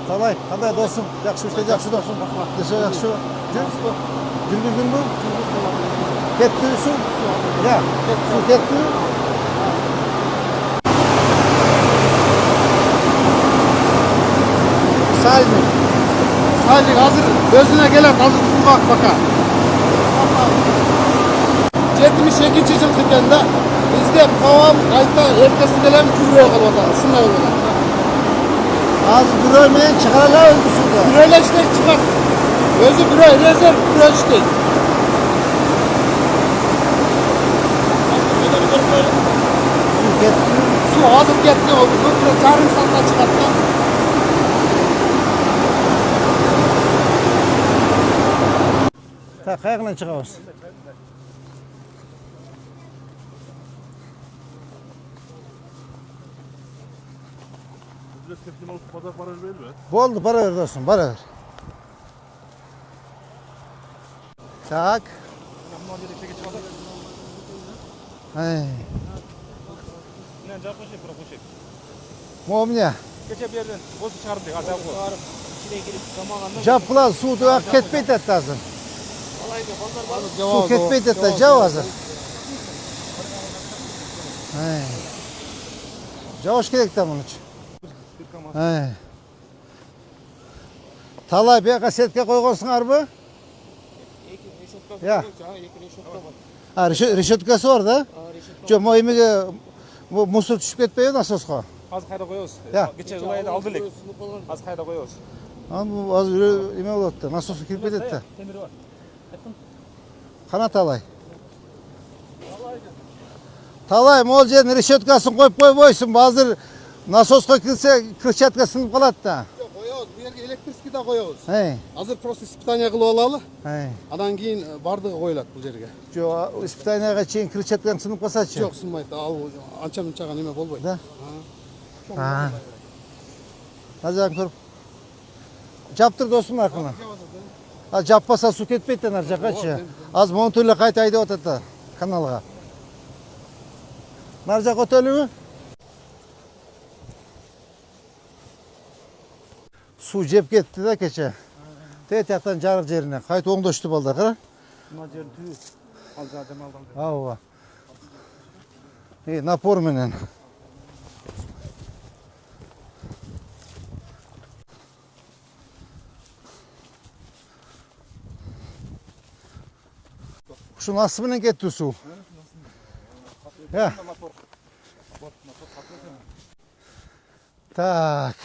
Talay, qanday do'stim? Yaxshi yaxshi do'stim. Desa yaxshi. Жүргүздүңбү? Ketdimi suv? Ya, suv ketdi. Salik hazır özüne gelen hazır kurmak baka. 72 yıl ekende bizde kovam ayta ertesi gelen kürüye kalmadı. Sınay olmadı. Az bürömeyen çıkarala öldü suda. Büreyle işte çıkar. Özü büre, rezerv büre işte. Suv ketdi. Su hazır gitti oldu. Böyle yarım saatte çıkarttı. Ta qayerdan chiqamiz? Bo'ldi, boraver do'stim, boraver. Tak. Hey. Momnya. Kecha bu yerdan o'zi chiqardik, azab qilib. Ichiga kirib tomog'andan Jab qiladi, suv ketmaydi hozir. Suv ketmaydi da, jav hozir. Hey. Javish kerak-da buni uchun. Hey. Talay bu yoqqa setga qo'ygansinglarmi? Ya. Ha, reshetkasi bor-da. Jo'q, moyimiga musor tushib ketmaydi nasosga. hozir qayda qo'yamiz. Ya. Kecha ulayda oldilik. Hozir qayda qo'yamiz. Ha, bu hozir nima bo'lyapti? Nasosga kirib ketadi-da. Temiri bor. Qana Talay. Talay mo'ljen reshetkasini qo'yib qo'ysin. Hozir nasosga kirsa, kirchatka sinib qoladi-da. Yok koyuyoruz. Bu yerge elektriski de koyuyoruz. Hey. Hazır просто испытание kılıp olalı. Hey. Adan keyin bardığı koyulat bu yerge. Jo'q, ispitaniyaga cheyin kirchatkani sinib qolsa-chi? Yok sunmaydı. Al ança munçaga neme bolboydu. Da. Ha. Nazar ko'rib. Japtir do'stim aqlini. Ha, jappasa suv ketmaydi narjaqachi. Az monto'yla qayta haydab o'tadi kanalga. Narjaq o'talimi? Suv jeb ketdi-da kecha. Tetaqdan jarıq yerine qayta o'ngdoshdi bo'ldi, qara. Nima yer tuy. Hozir adam aldim. Avva. Napor bilan. Şu nasıl bilan ketdi suv? Ya. Tak.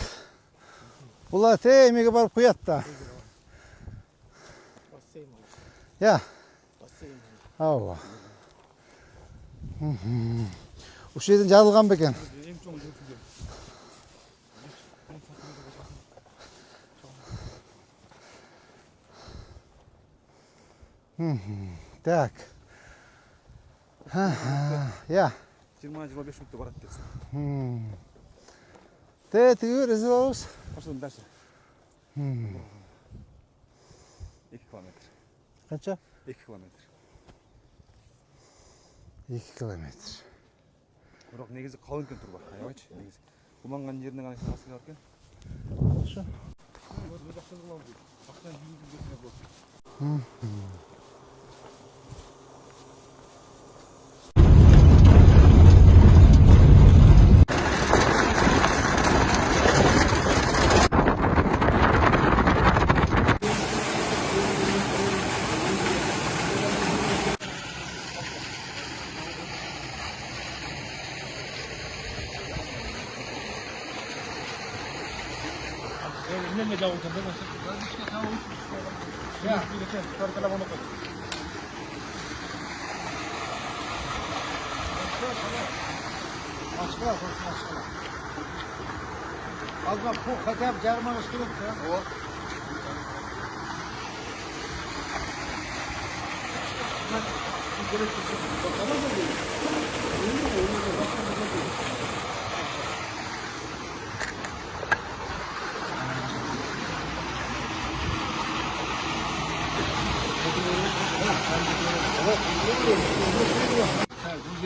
Bular temiga borib qo'yadi-da. Ya. Avva. O'sha yerdan jarilgan ekan. Tak. Ha, ya. 20-25 minutda boradi debsiz. Tetiği rezervus. Başladım dersi. 2 kilometre. Kaça? 2 kilometre. 2 kilometre. Biroq negizi qalin kun turib bor. Ayolchi, negizi. Umangan yerning anaqasi bor ekan. Shu. Ne jauh kan dia masuk. Ya, ini kan kalau mau nak. Maşallah, maşallah. Az bak, bu katap jarman üstüne ya. O.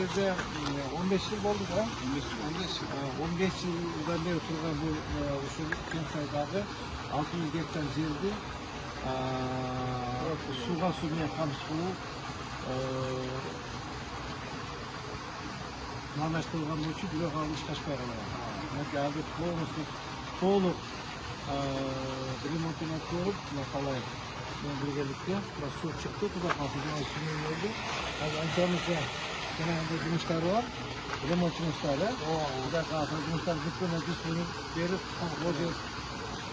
жерде 15 yıl oldu da. 15 yıldan beri turgan bu uşul Kentsaydagı 600 gektar жерди suga su менен камсыз кылып пландаштырылган болчу бирок ал ишке ашпай калган. Мынакей азыр полностью толук ремонтун өткөрүп, мына калай менен биргеликте суу чыкты, кудай калса суу болду. Азыр анчамызда жанагындай жумуштары бар. Ремонт жумуштары. Кудай калса жумуштар бүткөндөн кийин сууну берип, кожо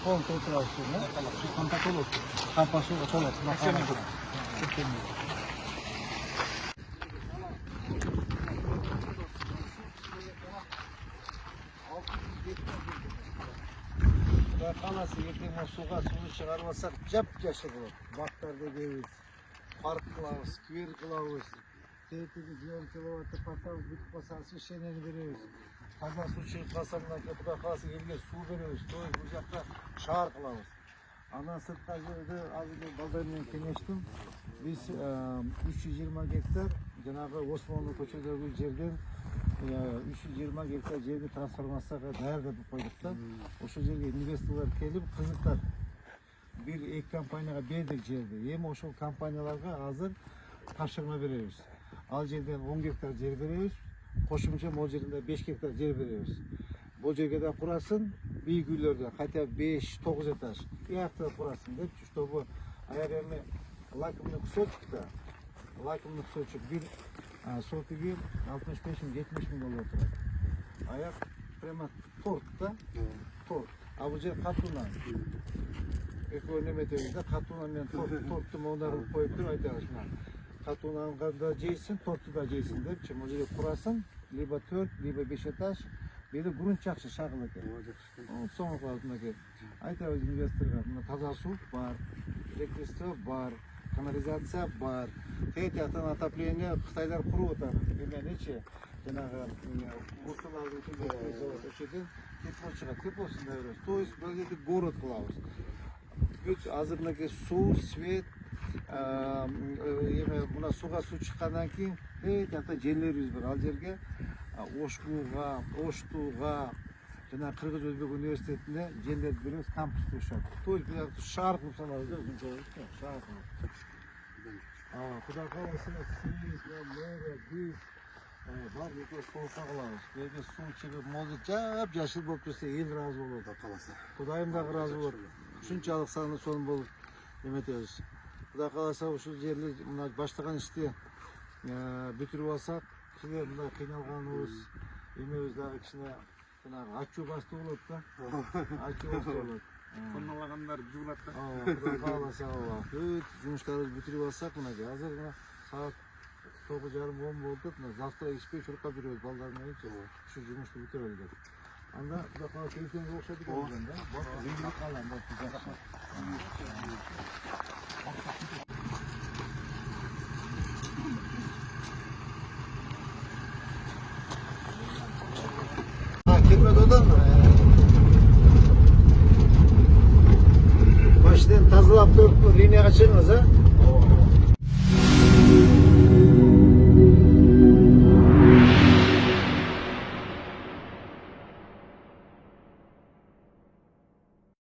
кол толтурабыз сууну. Кампа толот. Кампа сууга толот. Кудай кааласа эртең сууга сууну чыгарып алсак, жап-жашыл болот. Бактарды эгебиз, парк кылабыз, сквер кылабыз. Тетиги жыйын киловатты катабыз, бүтүп калса освещениени беребиз. Таза суу чыгып калса мынакей Кудай кааласа элге суу беребиз. То есть бул жакта шаар кылабыз. Андан сыртка жерде азыр балдар менен кеңештим. Биз 320 гектар жанагы Осмонлу көчөдөгү жерден 320 гектар жерди трансформацияга даярдап койдук да. Ошол жерге инвесторлор келип кызыктап бир-эки компанияга бердик жерди. Эми ошол компанияларга азыр тапшырма беребиз. Ал жерден 10 гектар жер беребиз. Кошумча могу жеринде 5 гектар жер беребиз. Бул жерге да курасың, бийик үйлөрдө хотя 5-9 этаж. Иякта курасың депчи, чтобы аяр эми лакомный кусочкта, лакомный кусочек бир сотиги 65 000, 70 000 болуп турат. Аяк прямо торт да, торт. А бул жер катуна. Экөө неметебиз да, катуна менен тортту моундар коюп туруп айтабыз мына. Катунаны да жейсиң, торту да жейсиң депчи, бул жерге курасың, либо 4, либо 5 этаж. Бери грунт жакшы шагыл экен. Соңу кылабыз мынакей. Айтабыз инвесторго, мына таза суу бар, электричество бар, канализация бар. Третий аттан отопление Кытайдар куруп атат. Эменичи жанагы мусорларды завод өчөдөн тепло чыгат, теплосун да беребиз. То есть бул жерде город кылабыз. Бүт азыр мынакей суу, свет, эме мына сууга суу чыккандан кийин ата жерлерибиз бар. Ал жерге Ошбууга, Оштууга, жана Кыргыз Өзбек университетине жерлерди беребиз, кампус курушат. То есть бул шаар кылып салабыз да, шаар кылып. Кудай кааласа сиз, мэрия, биз баардыгы соолукка кылабыз. Эгер суу чыгып, молду жап-жашыл болуп турса, эл ыраазы болот. Кудай кааласа. Кудайым дагы ыраазы болот. Ушунчалык саны сонун болуп эметебиз. Кудай кааласа ушул жерди мына баштаган ишти бүтүрүп алсак, кичине мындай кыйналганыбыз, эмебиз дагы кичине жанагы ачуу баштуу болот да. Ачуу баштуу болот. Соннолагандар жуулат да. Кудай кааласа бүт жумуштарыбызды бүтүрүп алсак, мынакей азыр мына саат 9:30-10 болду. Мына завтра ишпей чуркап жүрөбүз балдар менен. Ушу жумушту бүтүрөлү деп. Анда Кудай кааласа эртеңге окшоп кетебиз да. Бак калам да. Kelmedi odan mı? Baştan tazılap durup lineya kaçırınız ha?